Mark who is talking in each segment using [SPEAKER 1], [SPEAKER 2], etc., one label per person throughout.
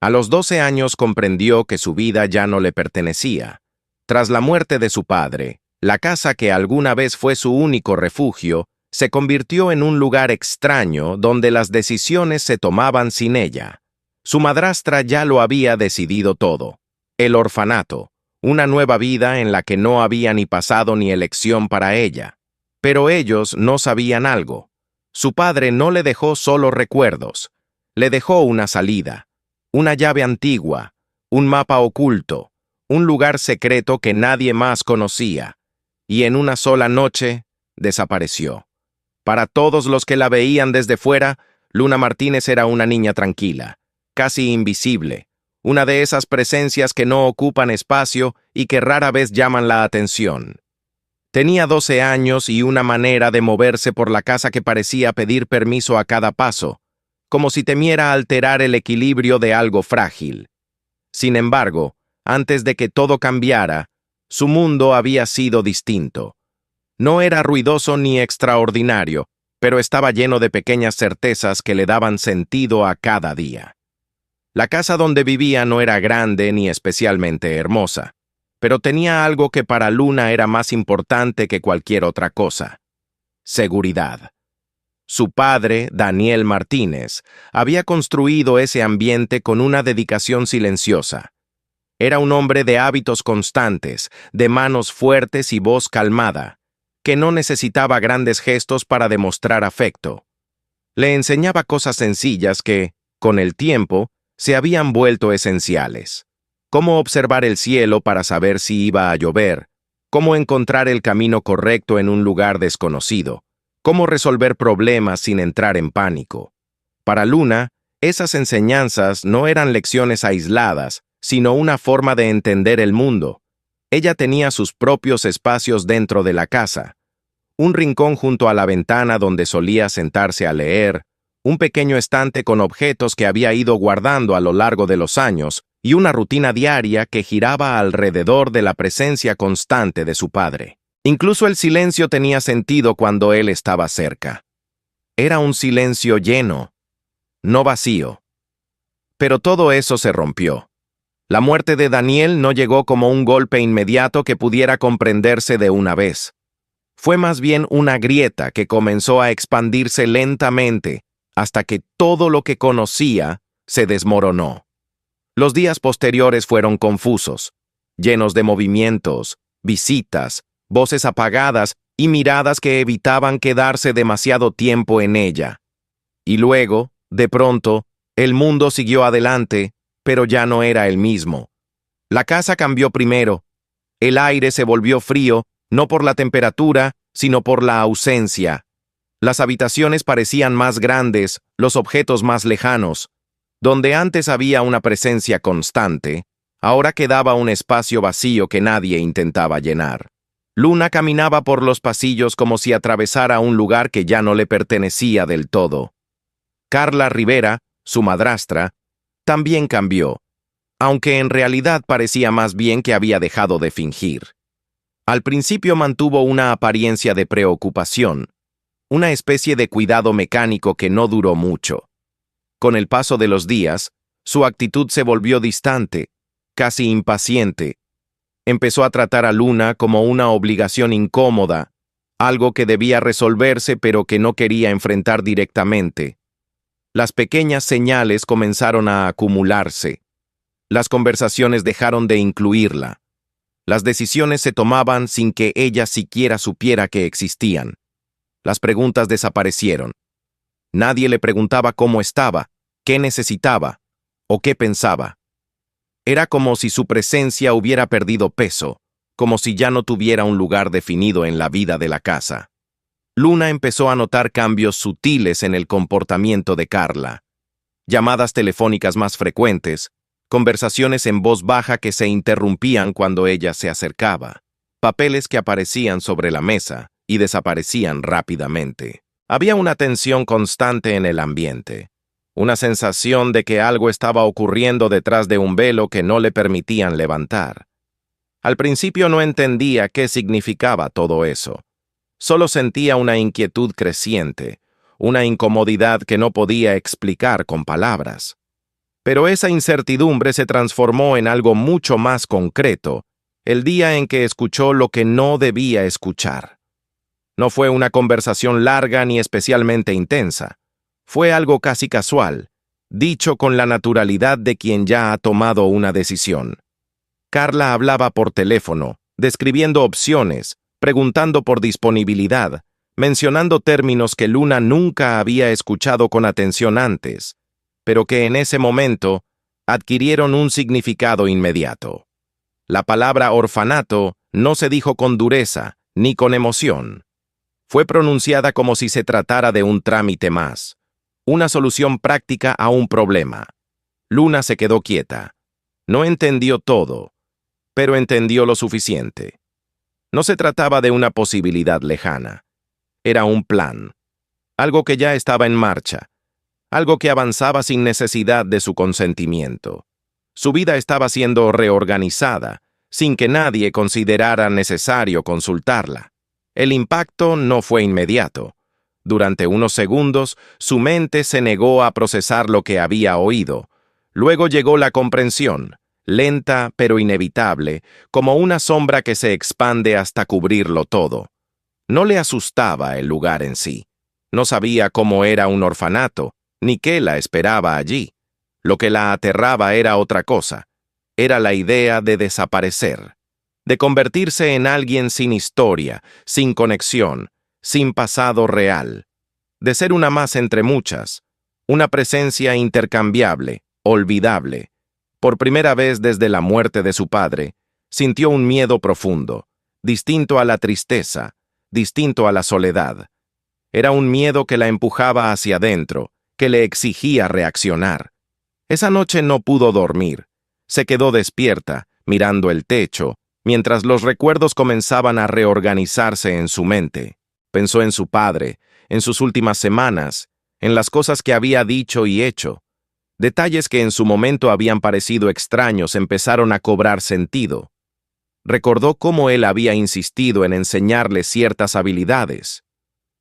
[SPEAKER 1] A los 12 años comprendió que su vida ya no le pertenecía. Tras la muerte de su padre, la casa que alguna vez fue su único refugio se convirtió en un lugar extraño donde las decisiones se tomaban sin ella. Su madrastra ya lo había decidido todo. El orfanato, una nueva vida en la que no había ni pasado ni elección para ella. Pero ellos no sabían algo. Su padre no le dejó solo recuerdos, le dejó una salida, una llave antigua, un mapa oculto, un lugar secreto que nadie más conocía, y en una sola noche desapareció. Para todos los que la veían desde fuera, Luna Martínez era una niña tranquila, casi invisible, una de esas presencias que no ocupan espacio y que rara vez llaman la atención. Tenía 12 años y una manera de moverse por la casa que parecía pedir permiso a cada paso, como si temiera alterar el equilibrio de algo frágil. Sin embargo, antes de que todo cambiara, su mundo había sido distinto. No era ruidoso ni extraordinario, pero estaba lleno de pequeñas certezas que le daban sentido a cada día. La casa donde vivía no era grande ni especialmente hermosa, pero tenía algo que para Luna era más importante que cualquier otra cosa: seguridad. Su padre, Daniel Martínez, había construido ese ambiente con una dedicación silenciosa. Era un hombre de hábitos constantes, de manos fuertes y voz calmada, que no necesitaba grandes gestos para demostrar afecto. Le enseñaba cosas sencillas que, con el tiempo, se habían vuelto esenciales. Cómo observar el cielo para saber si iba a llover, cómo encontrar el camino correcto en un lugar desconocido, cómo resolver problemas sin entrar en pánico. Para Luna, esas enseñanzas no eran lecciones aisladas, sino una forma de entender el mundo. Ella tenía sus propios espacios dentro de la casa. Un rincón junto a la ventana donde solía sentarse a leer, un pequeño estante con objetos que había ido guardando a lo largo de los años, y una rutina diaria que giraba alrededor de la presencia constante de su padre. Incluso el silencio tenía sentido cuando él estaba cerca. Era un silencio lleno, no vacío. Pero todo eso se rompió. La muerte de Daniel no llegó como un golpe inmediato que pudiera comprenderse de una vez. Fue más bien una grieta que comenzó a expandirse lentamente hasta que todo lo que conocía se desmoronó. Los días posteriores fueron confusos, llenos de movimientos, visitas, voces apagadas y miradas que evitaban quedarse demasiado tiempo en ella. Y luego, de pronto, el mundo siguió adelante, pero ya no era el mismo. La casa cambió primero. El aire se volvió frío, no por la temperatura, sino por la ausencia. Las habitaciones parecían más grandes, los objetos más lejanos. Donde antes había una presencia constante, ahora quedaba un espacio vacío que nadie intentaba llenar. Luna caminaba por los pasillos como si atravesara un lugar que ya no le pertenecía del todo. Carla Rivera, su madrastra, también cambió, aunque en realidad parecía más bien que había dejado de fingir. Al principio mantuvo una apariencia de preocupación, una especie de cuidado mecánico que no duró mucho. Con el paso de los días, su actitud se volvió distante, casi impaciente. Empezó a tratar a Luna como una obligación incómoda, algo que debía resolverse pero que no quería enfrentar directamente. Las pequeñas señales comenzaron a acumularse. Las conversaciones dejaron de incluirla. Las decisiones se tomaban sin que ella siquiera supiera que existían. Las preguntas desaparecieron. Nadie le preguntaba cómo estaba, qué necesitaba o qué pensaba. Era como si su presencia hubiera perdido peso, como si ya no tuviera un lugar definido en la vida de la casa. Luna empezó a notar cambios sutiles en el comportamiento de Carla. Llamadas telefónicas más frecuentes, conversaciones en voz baja que se interrumpían cuando ella se acercaba, papeles que aparecían sobre la mesa y desaparecían rápidamente. Había una tensión constante en el ambiente, una sensación de que algo estaba ocurriendo detrás de un velo que no le permitían levantar. Al principio no entendía qué significaba todo eso. Solo sentía una inquietud creciente, una incomodidad que no podía explicar con palabras. Pero esa incertidumbre se transformó en algo mucho más concreto, el día en que escuchó lo que no debía escuchar. No fue una conversación larga ni especialmente intensa. Fue algo casi casual, dicho con la naturalidad de quien ya ha tomado una decisión. Carla hablaba por teléfono, describiendo opciones, preguntando por disponibilidad, mencionando términos que Luna nunca había escuchado con atención antes, pero que en ese momento adquirieron un significado inmediato. La palabra orfanato no se dijo con dureza ni con emoción. Fue pronunciada como si se tratara de un trámite más, una solución práctica a un problema. Luna se quedó quieta. No entendió todo, pero entendió lo suficiente. No se trataba de una posibilidad lejana. Era un plan, algo que ya estaba en marcha, algo que avanzaba sin necesidad de su consentimiento. Su vida estaba siendo reorganizada, sin que nadie considerara necesario consultarla. El impacto no fue inmediato. Durante unos segundos, su mente se negó a procesar lo que había oído. Luego llegó la comprensión, lenta pero inevitable, como una sombra que se expande hasta cubrirlo todo. No le asustaba el lugar en sí. No sabía cómo era un orfanato, ni qué la esperaba allí. Lo que la aterraba era otra cosa. Era la idea de desaparecer, de convertirse en alguien sin historia, sin conexión, sin pasado real, de ser una más entre muchas, una presencia intercambiable, olvidable. Por primera vez desde la muerte de su padre, sintió un miedo profundo, distinto a la tristeza, distinto a la soledad. Era un miedo que la empujaba hacia adentro, que le exigía reaccionar. Esa noche no pudo dormir. Se quedó despierta, mirando el techo, mientras los recuerdos comenzaban a reorganizarse en su mente. Pensó en su padre, en sus últimas semanas, en las cosas que había dicho y hecho. Detalles que en su momento habían parecido extraños empezaron a cobrar sentido. Recordó cómo él había insistido en enseñarle ciertas habilidades,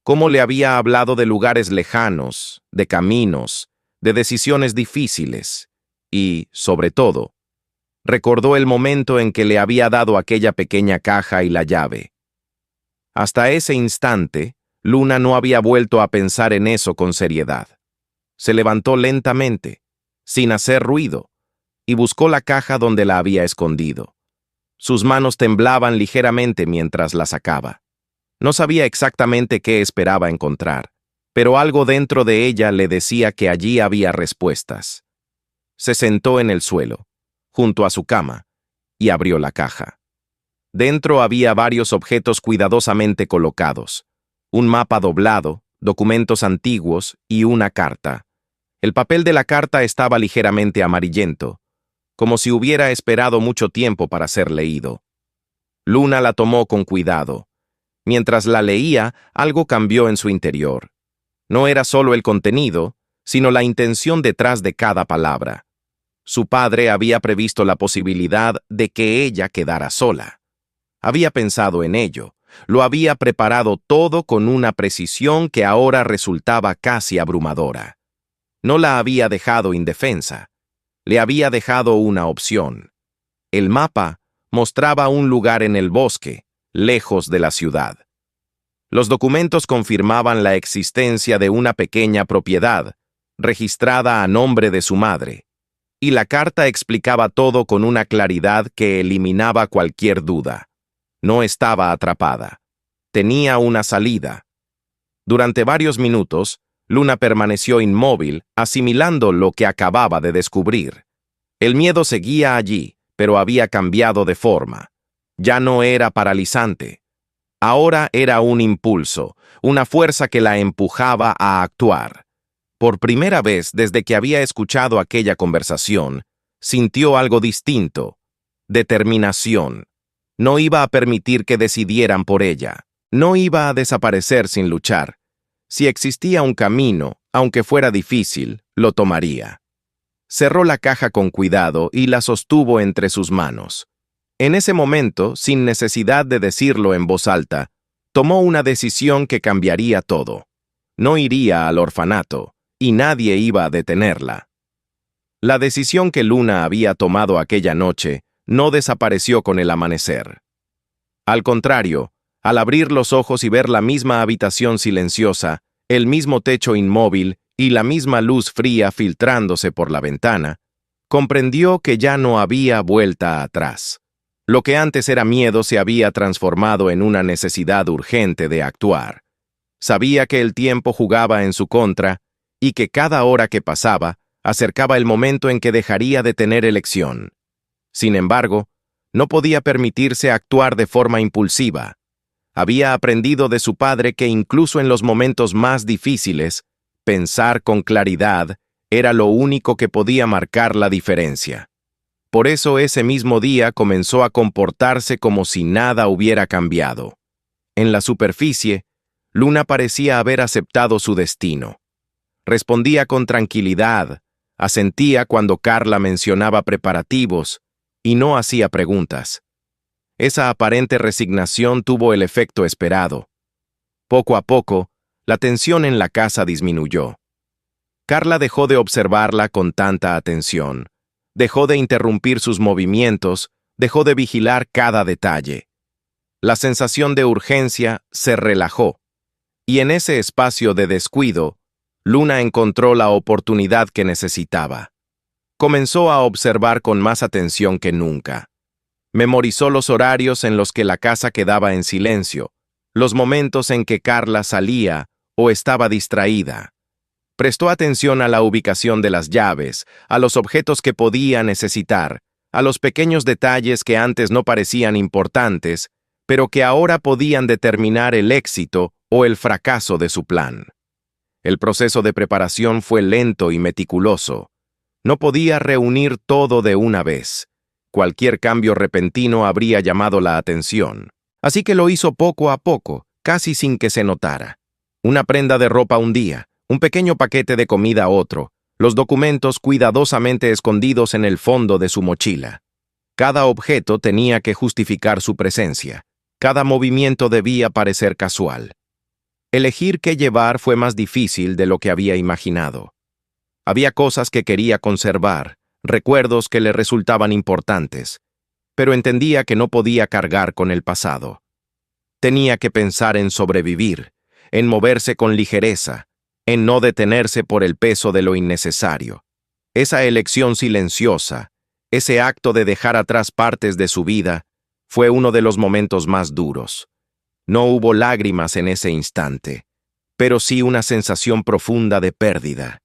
[SPEAKER 1] cómo le había hablado de lugares lejanos, de caminos, de decisiones difíciles y, sobre todo, recordó el momento en que le había dado aquella pequeña caja y la llave. Hasta ese instante, Luna no había vuelto a pensar en eso con seriedad. Se levantó lentamente, sin hacer ruido, y buscó la caja donde la había escondido. Sus manos temblaban ligeramente mientras la sacaba. No sabía exactamente qué esperaba encontrar, pero algo dentro de ella le decía que allí había respuestas. Se sentó en el suelo, junto a su cama, y abrió la caja. Dentro había varios objetos cuidadosamente colocados: un mapa doblado, documentos antiguos y una carta. El papel de la carta estaba ligeramente amarillento, como si hubiera esperado mucho tiempo para ser leído. Luna la tomó con cuidado. Mientras la leía, algo cambió en su interior. No era solo el contenido, sino la intención detrás de cada palabra. Su padre había previsto la posibilidad de que ella quedara sola. Había pensado en ello, lo había preparado todo con una precisión que ahora resultaba casi abrumadora. No la había dejado indefensa. Le había dejado una opción. El mapa mostraba un lugar en el bosque, lejos de la ciudad. Los documentos confirmaban la existencia de una pequeña propiedad, registrada a nombre de su madre, y la carta explicaba todo con una claridad que eliminaba cualquier duda. No estaba atrapada. Tenía una salida. Durante varios minutos, Luna permaneció inmóvil, asimilando lo que acababa de descubrir. El miedo seguía allí, pero había cambiado de forma. Ya no era paralizante. Ahora era un impulso, una fuerza que la empujaba a actuar. Por primera vez desde que había escuchado aquella conversación, sintió algo distinto: determinación. No iba a permitir que decidieran por ella. No iba a desaparecer sin luchar. Si existía un camino, aunque fuera difícil, lo tomaría. Cerró la caja con cuidado y la sostuvo entre sus manos. En ese momento, sin necesidad de decirlo en voz alta, tomó una decisión que cambiaría todo. No iría al orfanato, y nadie iba a detenerla. La decisión que Luna había tomado aquella noche no desapareció con el amanecer. Al contrario, al abrir los ojos y ver la misma habitación silenciosa, el mismo techo inmóvil y la misma luz fría filtrándose por la ventana, comprendió que ya no había vuelta atrás. Lo que antes era miedo se había transformado en una necesidad urgente de actuar. Sabía que el tiempo jugaba en su contra y que cada hora que pasaba acercaba el momento en que dejaría de tener elección. Sin embargo, no podía permitirse actuar de forma impulsiva. Había aprendido de su padre que incluso en los momentos más difíciles, pensar con claridad era lo único que podía marcar la diferencia. Por eso ese mismo día comenzó a comportarse como si nada hubiera cambiado. En la superficie, Luna parecía haber aceptado su destino. Respondía con tranquilidad, asentía cuando Carla mencionaba preparativos y no hacía preguntas. Esa aparente resignación tuvo el efecto esperado. Poco a poco, la tensión en la casa disminuyó. Carla dejó de observarla con tanta atención, dejó de interrumpir sus movimientos, dejó de vigilar cada detalle. La sensación de urgencia se relajó, y en ese espacio de descuido, Luna encontró la oportunidad que necesitaba. Comenzó a observar con más atención que nunca. Memorizó los horarios en los que la casa quedaba en silencio, los momentos en que Carla salía o estaba distraída. Prestó atención a la ubicación de las llaves, a los objetos que podía necesitar, a los pequeños detalles que antes no parecían importantes, pero que ahora podían determinar el éxito o el fracaso de su plan. El proceso de preparación fue lento y meticuloso. No podía reunir todo de una vez. Cualquier cambio repentino habría llamado la atención. Así que lo hizo poco a poco, casi sin que se notara. Una prenda de ropa un día, un pequeño paquete de comida otro, los documentos cuidadosamente escondidos en el fondo de su mochila. Cada objeto tenía que justificar su presencia. Cada movimiento debía parecer casual. Elegir qué llevar fue más difícil de lo que había imaginado. Había cosas que quería conservar, recuerdos que le resultaban importantes, pero entendía que no podía cargar con el pasado. Tenía que pensar en sobrevivir, en moverse con ligereza, en no detenerse por el peso de lo innecesario. Esa elección silenciosa, ese acto de dejar atrás partes de su vida, fue uno de los momentos más duros. No hubo lágrimas en ese instante, pero sí una sensación profunda de pérdida.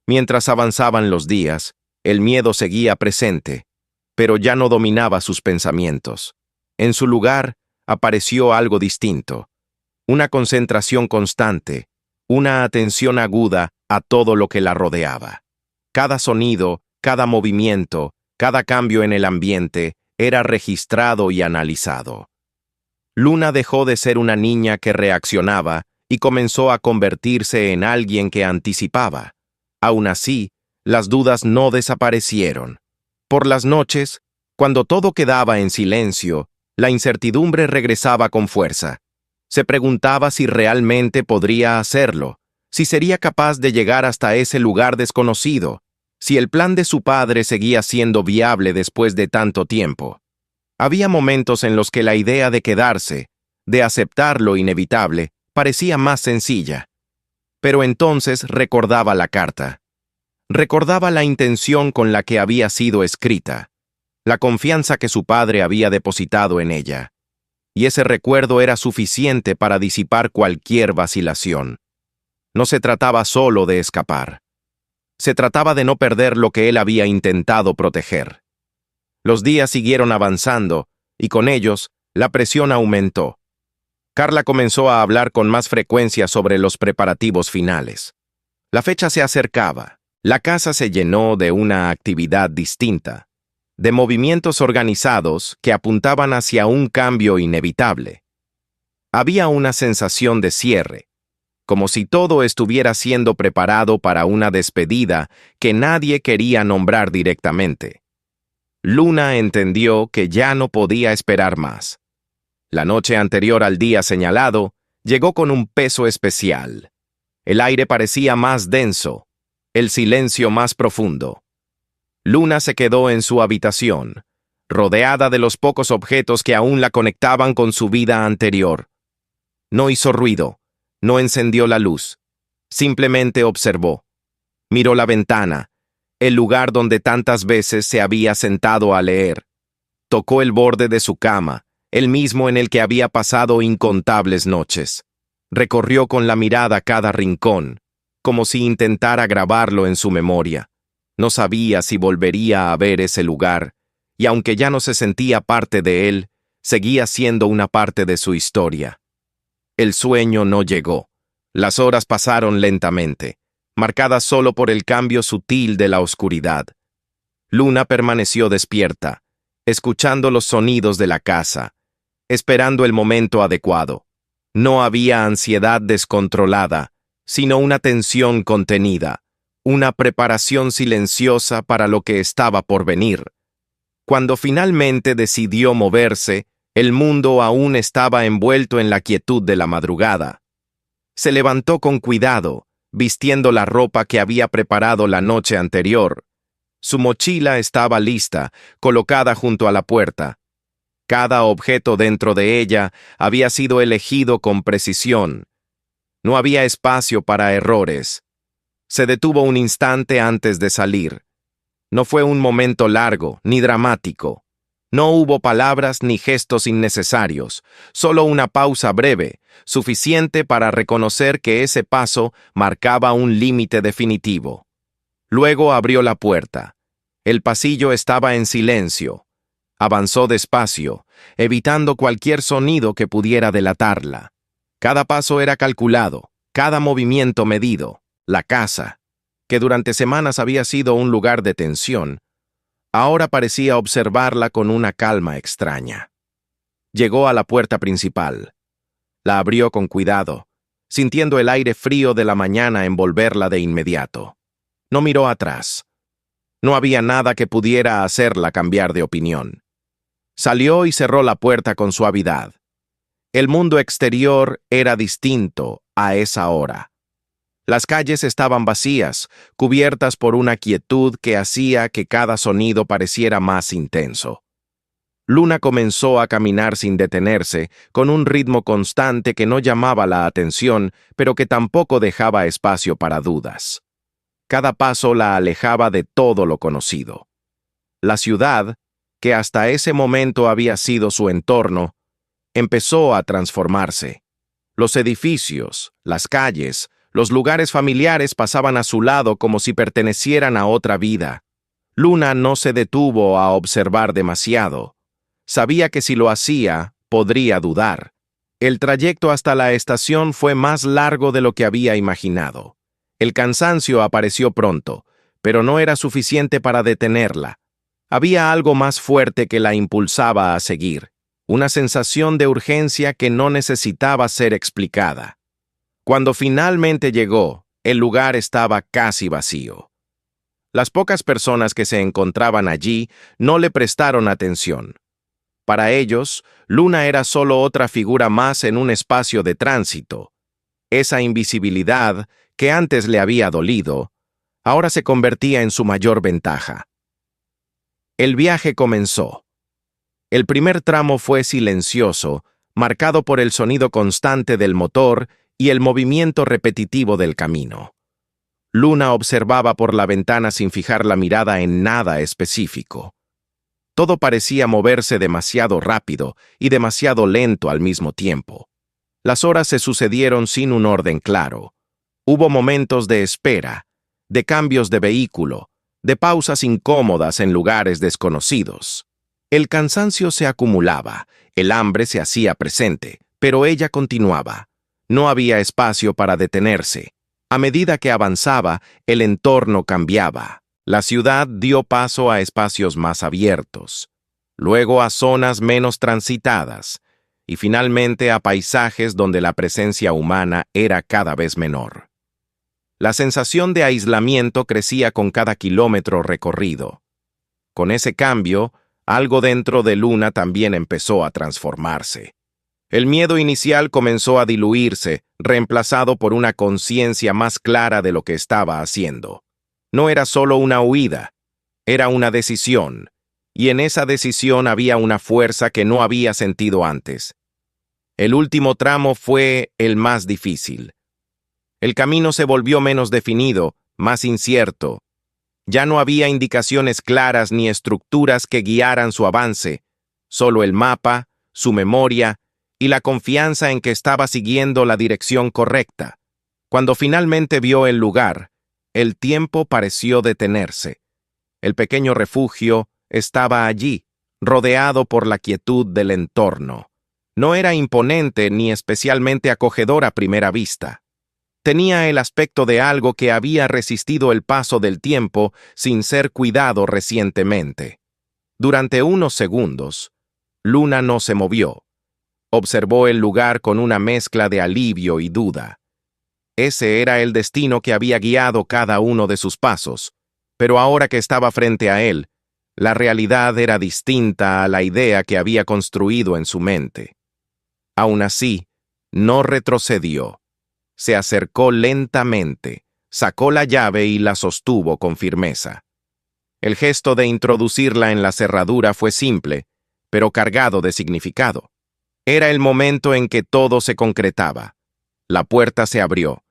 [SPEAKER 1] Mientras avanzaban los días, el miedo seguía presente, pero ya no dominaba sus pensamientos. En su lugar, apareció algo distinto. Una concentración constante, una atención aguda a todo lo que la rodeaba. Cada sonido, cada movimiento, cada cambio en el ambiente era registrado y analizado. Luna dejó de ser una niña que reaccionaba y comenzó a convertirse en alguien que anticipaba. Aún así, las dudas no desaparecieron. Por las noches, cuando todo quedaba en silencio, la incertidumbre regresaba con fuerza. Se preguntaba si realmente podría hacerlo, si sería capaz de llegar hasta ese lugar desconocido, si el plan de su padre seguía siendo viable después de tanto tiempo. Había momentos en los que la idea de quedarse, de aceptar lo inevitable, parecía más sencilla. Pero entonces recordaba la carta. Recordaba la intención con la que había sido escrita, la confianza que su padre había depositado en ella. Y ese recuerdo era suficiente para disipar cualquier vacilación. No se trataba solo de escapar. Se trataba de no perder lo que él había intentado proteger. Los días siguieron avanzando, y con ellos, la presión aumentó. Carla comenzó a hablar con más frecuencia sobre los preparativos finales. La fecha se acercaba. La casa se llenó de una actividad distinta, de movimientos organizados que apuntaban hacia un cambio inevitable. Había una sensación de cierre, como si todo estuviera siendo preparado para una despedida que nadie quería nombrar directamente. Luna entendió que ya no podía esperar más. La noche anterior al día señalado, llegó con un peso especial. El aire parecía más denso, el silencio más profundo. Luna se quedó en su habitación, rodeada de los pocos objetos que aún la conectaban con su vida anterior. No hizo ruido, no encendió la luz, simplemente observó. Miró la ventana, el lugar donde tantas veces se había sentado a leer. Tocó el borde de su cama, el mismo en el que había pasado incontables noches. Recorrió con la mirada cada rincón, como si intentara grabarlo en su memoria. No sabía si volvería a ver ese lugar, y aunque ya no se sentía parte de él, seguía siendo una parte de su historia. El sueño no llegó. Las horas pasaron lentamente, marcadas solo por el cambio sutil de la oscuridad. Luna permaneció despierta, escuchando los sonidos de la casa, esperando el momento adecuado. No había ansiedad descontrolada, sino una tensión contenida, una preparación silenciosa para lo que estaba por venir. Cuando finalmente decidió moverse, el mundo aún estaba envuelto en la quietud de la madrugada. Se levantó con cuidado, vistiendo la ropa que había preparado la noche anterior. Su mochila estaba lista, colocada junto a la puerta. Cada objeto dentro de ella había sido elegido con precisión. No había espacio para errores. Se detuvo un instante antes de salir. No fue un momento largo ni dramático. No hubo palabras ni gestos innecesarios, solo una pausa breve, suficiente para reconocer que ese paso marcaba un límite definitivo. Luego abrió la puerta. El pasillo estaba en silencio. Avanzó despacio, evitando cualquier sonido que pudiera delatarla. Cada paso era calculado, cada movimiento medido. La casa, que durante semanas había sido un lugar de tensión, ahora parecía observarla con una calma extraña. Llegó a la puerta principal. La abrió con cuidado, sintiendo el aire frío de la mañana envolverla de inmediato. No miró atrás. No había nada que pudiera hacerla cambiar de opinión. Salió y cerró la puerta con suavidad. El mundo exterior era distinto a esa hora. Las calles estaban vacías, cubiertas por una quietud que hacía que cada sonido pareciera más intenso. Luna comenzó a caminar sin detenerse, con un ritmo constante que no llamaba la atención, pero que tampoco dejaba espacio para dudas. Cada paso la alejaba de todo lo conocido. La ciudad, que hasta ese momento había sido su entorno, empezó a transformarse. Los edificios, las calles, los lugares familiares pasaban a su lado como si pertenecieran a otra vida. Luna no se detuvo a observar demasiado. Sabía que si lo hacía, podría dudar. El trayecto hasta la estación fue más largo de lo que había imaginado. El cansancio apareció pronto, pero no era suficiente para detenerla. Había algo más fuerte que la impulsaba a seguir, una sensación de urgencia que no necesitaba ser explicada. Cuando finalmente llegó, el lugar estaba casi vacío. Las pocas personas que se encontraban allí no le prestaron atención. Para ellos, Luna era solo otra figura más en un espacio de tránsito. Esa invisibilidad, que antes le había dolido, ahora se convertía en su mayor ventaja. El viaje comenzó. El primer tramo fue silencioso, marcado por el sonido constante del motor y el movimiento repetitivo del camino. Luna observaba por la ventana sin fijar la mirada en nada específico. Todo parecía moverse demasiado rápido y demasiado lento al mismo tiempo. Las horas se sucedieron sin un orden claro. Hubo momentos de espera, de cambios de vehículo, de pausas incómodas en lugares desconocidos. El cansancio se acumulaba, el hambre se hacía presente, pero ella continuaba. No había espacio para detenerse. A medida que avanzaba, el entorno cambiaba. La ciudad dio paso a espacios más abiertos, luego a zonas menos transitadas, y finalmente a paisajes donde la presencia humana era cada vez menor. La sensación de aislamiento crecía con cada kilómetro recorrido. Con ese cambio, algo dentro de Luna también empezó a transformarse. El miedo inicial comenzó a diluirse, reemplazado por una conciencia más clara de lo que estaba haciendo. No era solo una huida, Era una decisión, y en esa decisión había una fuerza que no había sentido antes. El último tramo fue el más difícil. El camino se volvió menos definido, más incierto. Ya no había indicaciones claras ni estructuras que guiaran su avance, solo el mapa, su memoria y la confianza en que estaba siguiendo la dirección correcta. Cuando finalmente vio el lugar, el tiempo pareció detenerse. El pequeño refugio estaba allí, rodeado por la quietud del entorno. No era imponente ni especialmente acogedor a primera vista. Tenía el aspecto de algo que había resistido el paso del tiempo sin ser cuidado recientemente. Durante unos segundos, Luna no se movió. Observó el lugar con una mezcla de alivio y duda. Ese era el destino que había guiado cada uno de sus pasos, pero ahora que estaba frente a él, la realidad era distinta a la idea que había construido en su mente. Aún así, no retrocedió. Se acercó lentamente, sacó la llave y la sostuvo con firmeza. El gesto de introducirla en la cerradura fue simple, pero cargado de significado. Era el momento en que todo se concretaba. La puerta se abrió.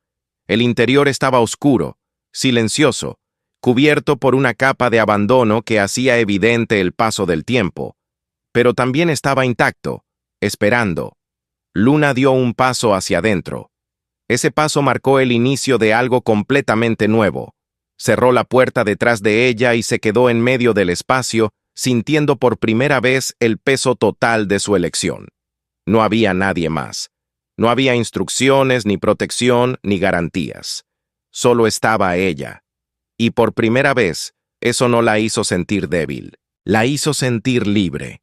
[SPEAKER 1] El interior estaba oscuro, silencioso, cubierto por una capa de abandono que hacía evidente el paso del tiempo, pero también estaba intacto, esperando. Luna dio un paso hacia adentro. Ese paso marcó el inicio de algo completamente nuevo. Cerró la puerta detrás de ella y se quedó en medio del espacio, sintiendo por primera vez el peso total de su elección. No había nadie más. No había instrucciones, ni protección, ni garantías. Solo estaba ella. Y por primera vez, eso no la hizo sentir débil. La hizo sentir libre.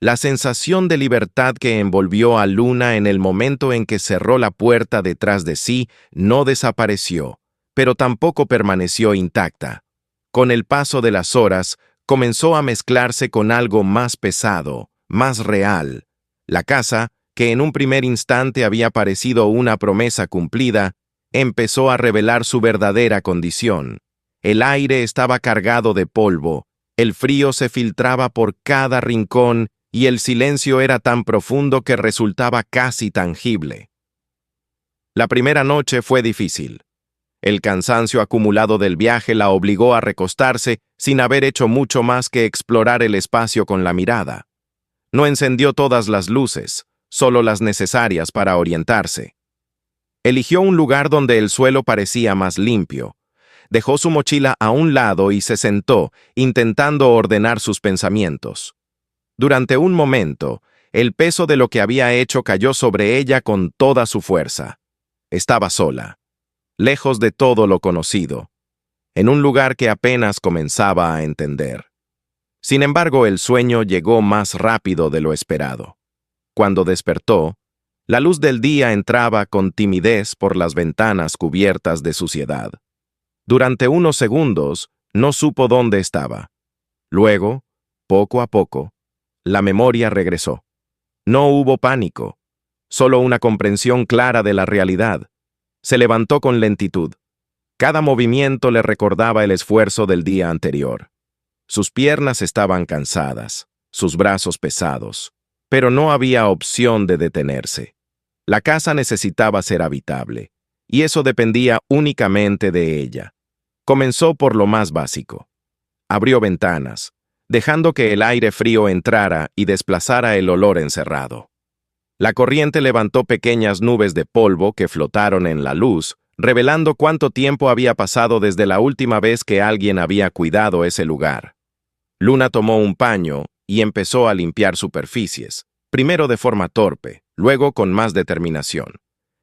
[SPEAKER 1] La sensación de libertad que envolvió a Luna en el momento en que cerró la puerta detrás de sí no desapareció, pero tampoco permaneció intacta. Con el paso de las horas, comenzó a mezclarse con algo más pesado, más real. La casa, que en un primer instante había parecido una promesa cumplida, empezó a revelar su verdadera condición. El aire estaba cargado de polvo, el frío se filtraba por cada rincón y el silencio era tan profundo que resultaba casi tangible. La primera noche fue difícil. El cansancio acumulado del viaje la obligó a recostarse sin haber hecho mucho más que explorar el espacio con la mirada. No encendió todas las luces, solo las necesarias para orientarse. Eligió un lugar donde el suelo parecía más limpio. Dejó su mochila a un lado y se sentó, intentando ordenar sus pensamientos. Durante un momento, el peso de lo que había hecho cayó sobre ella con toda su fuerza. Estaba sola, lejos de todo lo conocido, en un lugar que apenas comenzaba a entender. Sin embargo, el sueño llegó más rápido de lo esperado. Cuando despertó, la luz del día entraba con timidez por las ventanas cubiertas de suciedad. Durante unos segundos, no supo dónde estaba. Luego, poco a poco, la memoria regresó. No hubo pánico, solo una comprensión clara de la realidad. Se levantó con lentitud. Cada movimiento le recordaba el esfuerzo del día anterior. Sus piernas estaban cansadas, sus brazos pesados, pero no había opción de detenerse. La casa necesitaba ser habitable, y eso dependía únicamente de ella. Comenzó por lo más básico. Abrió ventanas, dejando que el aire frío entrara y desplazara el olor encerrado. La corriente levantó pequeñas nubes de polvo que flotaron en la luz, revelando cuánto tiempo había pasado desde la última vez que alguien había cuidado ese lugar. Luna tomó un paño y empezó a limpiar superficies, primero de forma torpe, luego con más determinación.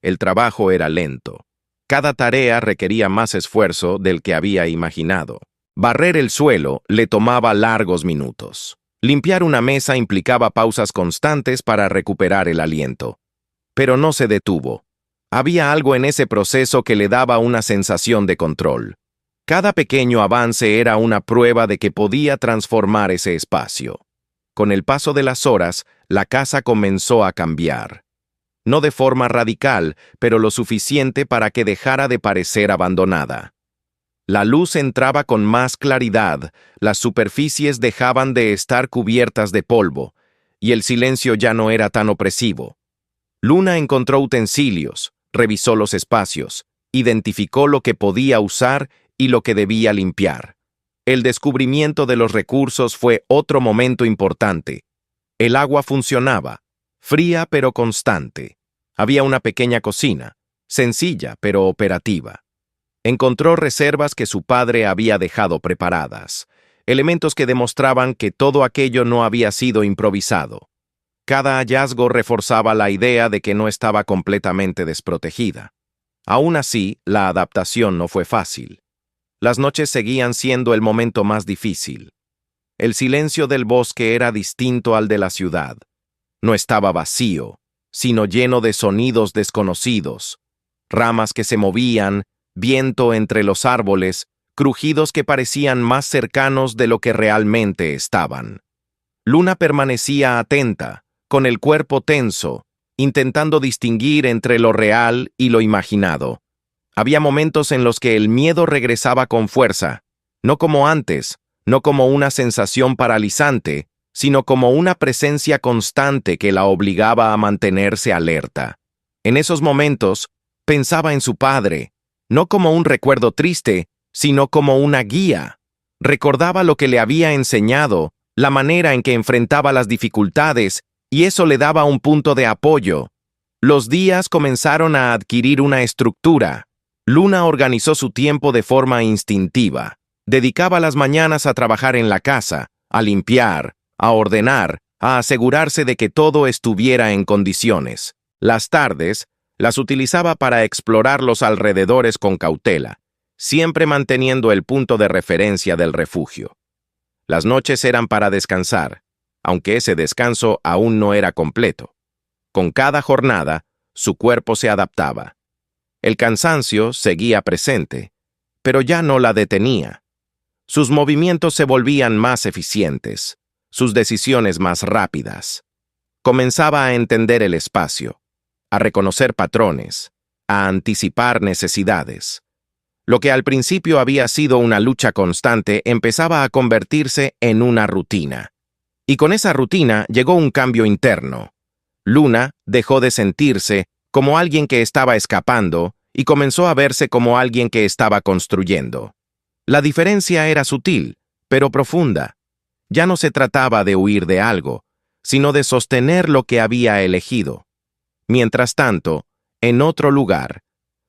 [SPEAKER 1] El trabajo era lento. Cada tarea requería más esfuerzo del que había imaginado. Barrer el suelo le tomaba largos minutos. Limpiar una mesa implicaba pausas constantes para recuperar el aliento. Pero no se detuvo. Había algo en ese proceso que le daba una sensación de control. Cada pequeño avance era una prueba de que podía transformar ese espacio. Con el paso de las horas, la casa comenzó a cambiar. No de forma radical, pero lo suficiente para que dejara de parecer abandonada. La luz entraba con más claridad, las superficies dejaban de estar cubiertas de polvo, y el silencio ya no era tan opresivo. Luna encontró utensilios, revisó los espacios, identificó lo que podía usar y lo que debía limpiar. El descubrimiento de los recursos fue otro momento importante. El agua funcionaba, fría pero constante. Había una pequeña cocina, sencilla pero operativa. Encontró reservas que su padre había dejado preparadas, elementos que demostraban que todo aquello no había sido improvisado. Cada hallazgo reforzaba la idea de que no estaba completamente desprotegida. Aún así, la adaptación no fue fácil. Las noches seguían siendo el momento más difícil. El silencio del bosque era distinto al de la ciudad. No estaba vacío, sino lleno de sonidos desconocidos. Ramas que se movían, viento entre los árboles, crujidos que parecían más cercanos de lo que realmente estaban. Luna permanecía atenta, con el cuerpo tenso, intentando distinguir entre lo real y lo imaginado. Había momentos en los que el miedo regresaba con fuerza, no como antes, no como una sensación paralizante, sino como una presencia constante que la obligaba a mantenerse alerta. En esos momentos, pensaba en su padre, no como un recuerdo triste, sino como una guía. Recordaba lo que le había enseñado, la manera en que enfrentaba las dificultades, y eso le daba un punto de apoyo. Los días comenzaron a adquirir una estructura. Luna organizó su tiempo de forma instintiva. Dedicaba las mañanas a trabajar en la casa, a limpiar, a ordenar, a asegurarse de que todo estuviera en condiciones. Las tardes las utilizaba para explorar los alrededores con cautela, siempre manteniendo el punto de referencia del refugio. Las noches eran para descansar, aunque ese descanso aún no era completo. Con cada jornada, su cuerpo se adaptaba. El cansancio seguía presente, pero ya no la detenía. Sus movimientos se volvían más eficientes, sus decisiones más rápidas. Comenzaba a entender el espacio, a reconocer patrones, a anticipar necesidades. Lo que al principio había sido una lucha constante empezaba a convertirse en una rutina. Y con esa rutina llegó un cambio interno. Luna dejó de sentirse como alguien que estaba escapando y comenzó a verse como alguien que estaba construyendo. La diferencia era sutil, pero profunda. Ya no se trataba de huir de algo, sino de sostener lo que había elegido. Mientras tanto, en otro lugar,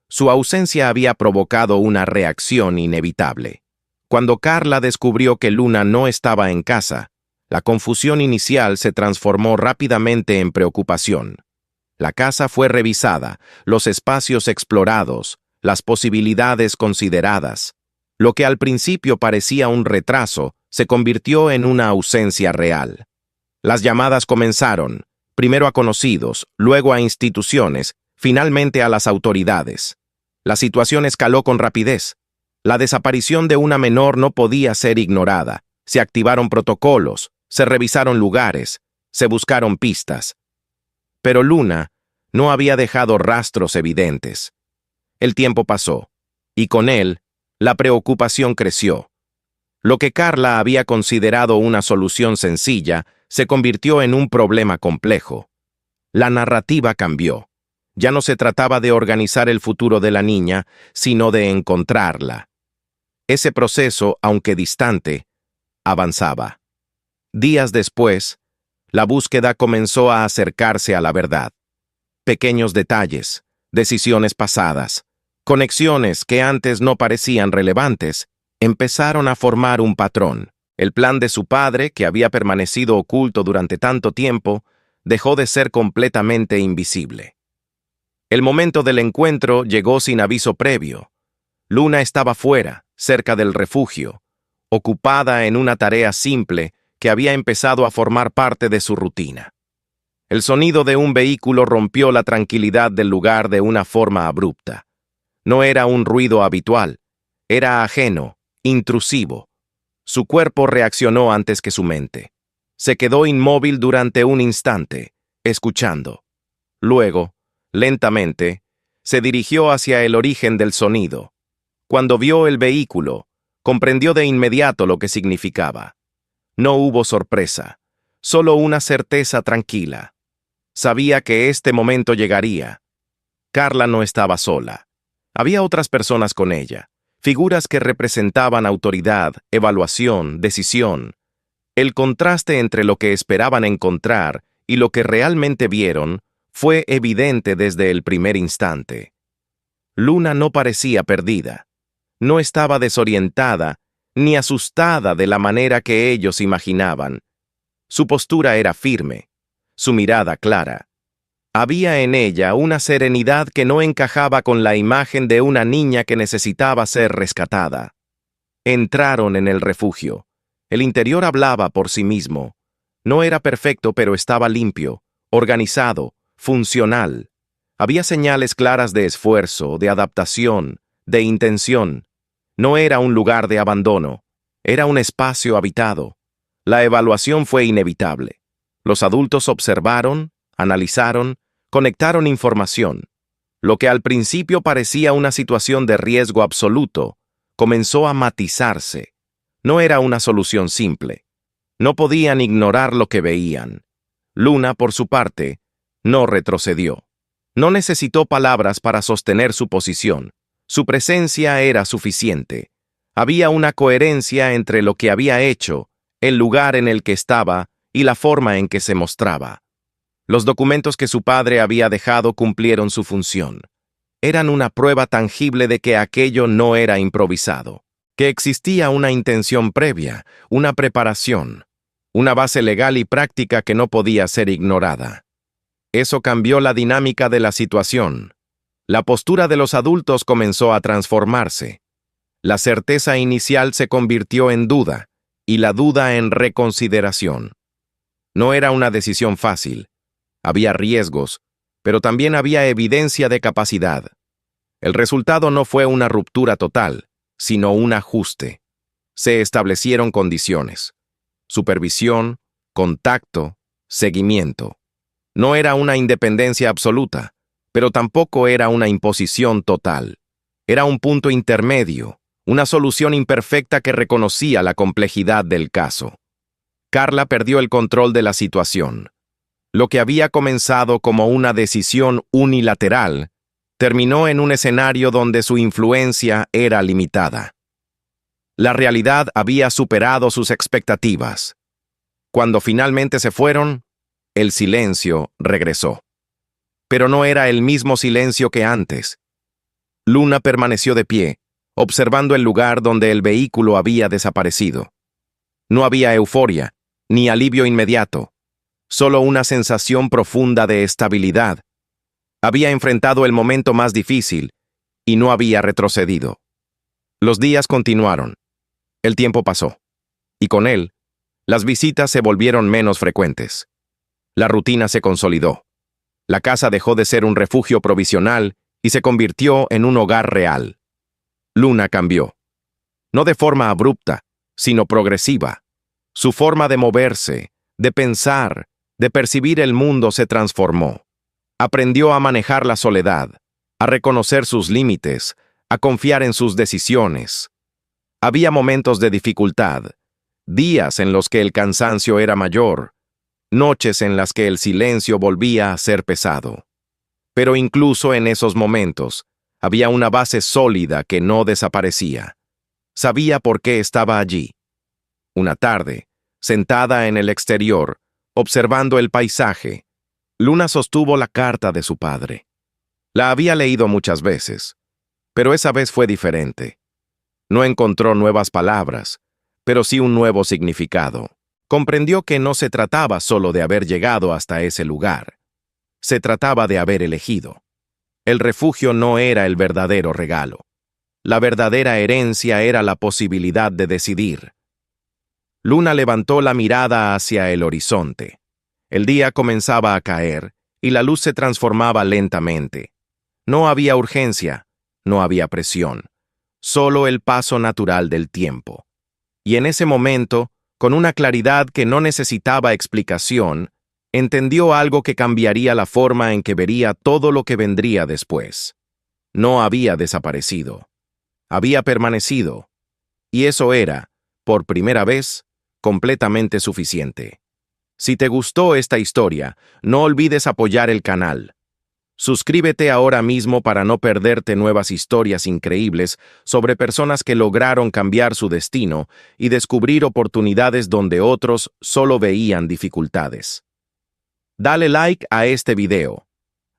[SPEAKER 1] su ausencia había provocado una reacción inevitable. Cuando Carla descubrió que Luna no estaba en casa, la confusión inicial se transformó rápidamente en preocupación. La casa fue revisada, los espacios explorados, las posibilidades consideradas. Lo que al principio parecía un retraso se convirtió en una ausencia real. Las llamadas comenzaron, primero a conocidos, luego a instituciones, finalmente a las autoridades. La situación escaló con rapidez. La desaparición de una menor no podía ser ignorada. Se activaron protocolos, se revisaron lugares, se buscaron pistas. Pero Luna no había dejado rastros evidentes. El tiempo pasó, y con él, la preocupación creció. Lo que Carla había considerado una solución sencilla se convirtió en un problema complejo. La narrativa cambió. Ya no se trataba de organizar el futuro de la niña, sino de encontrarla. Ese proceso, aunque distante, avanzaba. Días después, la búsqueda comenzó a acercarse a la verdad. Pequeños detalles, decisiones pasadas, conexiones que antes no parecían relevantes, empezaron a formar un patrón. El plan de su padre, que había permanecido oculto durante tanto tiempo, dejó de ser completamente invisible. El momento del encuentro llegó sin aviso previo. Luna estaba fuera, cerca del refugio, ocupada en una tarea simple que había empezado a formar parte de su rutina. El sonido de un vehículo rompió la tranquilidad del lugar de una forma abrupta. No era un ruido habitual, era ajeno, intrusivo. Su cuerpo reaccionó antes que su mente. Se quedó inmóvil durante un instante, escuchando. Luego, lentamente, se dirigió hacia el origen del sonido. Cuando vio el vehículo, comprendió de inmediato lo que significaba. No hubo sorpresa, solo una certeza tranquila. Sabía que este momento llegaría. Carla no estaba sola. Había otras personas con ella, figuras que representaban autoridad, evaluación, decisión. El contraste entre lo que esperaban encontrar y lo que realmente vieron fue evidente desde el primer instante. Luna no parecía perdida. No estaba desorientada ni asustada de la manera que ellos imaginaban. Su postura era firme, su mirada clara. Había en ella una serenidad que no encajaba con la imagen de una niña que necesitaba ser rescatada. Entraron en el refugio. El interior hablaba por sí mismo. No era perfecto, pero estaba limpio, organizado, funcional. Había señales claras de esfuerzo, de adaptación, de intención. No era un lugar de abandono, era un espacio habitado. La evaluación fue inevitable. Los adultos observaron, analizaron, conectaron información. Lo que al principio parecía una situación de riesgo absoluto, comenzó a matizarse. No era una solución simple. No podían ignorar lo que veían. Luna, por su parte, no retrocedió. No necesitó palabras para sostener su posición. Su presencia era suficiente. Había una coherencia entre lo que había hecho, el lugar en el que estaba y la forma en que se mostraba. Los documentos que su padre había dejado cumplieron su función. Eran una prueba tangible de que aquello no era improvisado, que existía una intención previa, una preparación, una base legal y práctica que no podía ser ignorada. Eso cambió la dinámica de la situación. La postura de los adultos comenzó a transformarse. La certeza inicial se convirtió en duda, y la duda en reconsideración. No era una decisión fácil. Había riesgos, pero también había evidencia de capacidad. El resultado no fue una ruptura total, sino un ajuste. Se establecieron condiciones: supervisión, contacto, seguimiento. No era una independencia absoluta, pero tampoco era una imposición total. Era un punto intermedio, una solución imperfecta que reconocía la complejidad del caso. Carla perdió el control de la situación. Lo que había comenzado como una decisión unilateral terminó en un escenario donde su influencia era limitada. La realidad había superado sus expectativas. Cuando finalmente se fueron, el silencio regresó. Pero no era el mismo silencio que antes. Luna permaneció de pie, observando el lugar donde el vehículo había desaparecido. No había euforia, ni alivio inmediato, solo una sensación profunda de estabilidad. Había enfrentado el momento más difícil y no había retrocedido. Los días continuaron. El tiempo pasó. Y con él, las visitas se volvieron menos frecuentes. La rutina se consolidó. La casa dejó de ser un refugio provisional y se convirtió en un hogar real. Luna cambió. No de forma abrupta, sino progresiva. Su forma de moverse, de pensar, de percibir el mundo se transformó. Aprendió a manejar la soledad, a reconocer sus límites, a confiar en sus decisiones. Había momentos de dificultad, días en los que el cansancio era mayor, noches en las que el silencio volvía a ser pesado. Pero incluso en esos momentos, había una base sólida que no desaparecía. Sabía por qué estaba allí. Una tarde, sentada en el exterior, observando el paisaje, Luna sostuvo la carta de su padre. La había leído muchas veces, pero esa vez fue diferente. No encontró nuevas palabras, pero sí un nuevo significado. Comprendió que no se trataba solo de haber llegado hasta ese lugar. Se trataba de haber elegido. El refugio no era el verdadero regalo. La verdadera herencia era la posibilidad de decidir. Luna levantó la mirada hacia el horizonte. El día comenzaba a caer y la luz se transformaba lentamente. No había urgencia, no había presión, solo el paso natural del tiempo. Y en ese momento, con una claridad que no necesitaba explicación, entendió algo que cambiaría la forma en que vería todo lo que vendría después. No había desaparecido. Había permanecido. Y eso era, por primera vez, completamente suficiente. Si te gustó esta historia, no olvides apoyar el canal. Suscríbete ahora mismo para no perderte nuevas historias increíbles sobre personas que lograron cambiar su destino y descubrir oportunidades donde otros solo veían dificultades. Dale like a este video.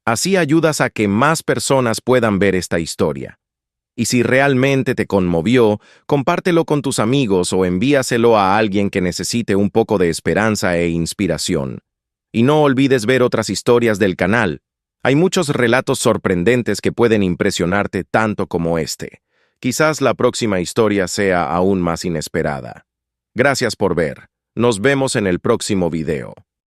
[SPEAKER 1] Así ayudas a que más personas puedan ver esta historia. Y si realmente te conmovió, compártelo con tus amigos o envíaselo a alguien que necesite un poco de esperanza e inspiración. Y no olvides ver otras historias del canal. Hay muchos relatos sorprendentes que pueden impresionarte tanto como este. Quizás la próxima historia sea aún más inesperada. Gracias por ver. Nos vemos en el próximo video.